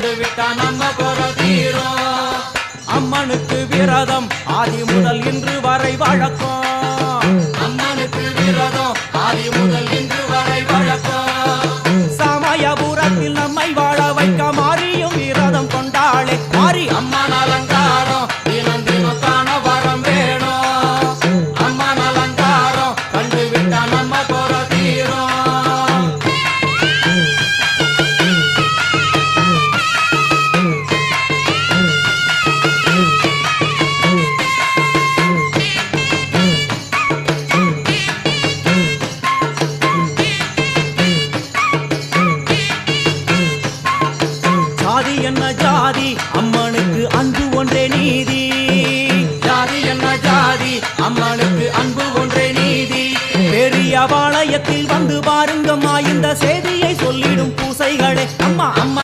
கண்டுவிட்டா நம்ம குறை தீரும். அம்மனுக்கு விரதம் ஆதி முதல் இன்று வரை வழக்கம். அம்மனுக்கு விரதம் ஆதி முதல் இன்று வரை வழக்கம். சமயபுரத்தில் நம்மை வாழ வைக்க மாறியும் விரதம் கொண்டாளே மாறி அம்மன் அலங்காரம் தினம் தினம் காண வரம் வேணும். அம்மன் அலங்காரம் கண்டுவிட்டா நம்ம குறை தீரும். ஜாதி என்ன ஜாதி அம்மனுக்கு அன்பு ஒன்றே நீதி. ஜாதி என்ன ஜாதி அம்மனுக்கு அன்பு ஒன்றே நீதி. பெரிய பாளையத்தில் வந்து பாருங்கம்மா இந்த செய்தியை சொல்லிடும் பூசைகளே அம்மா அம்மா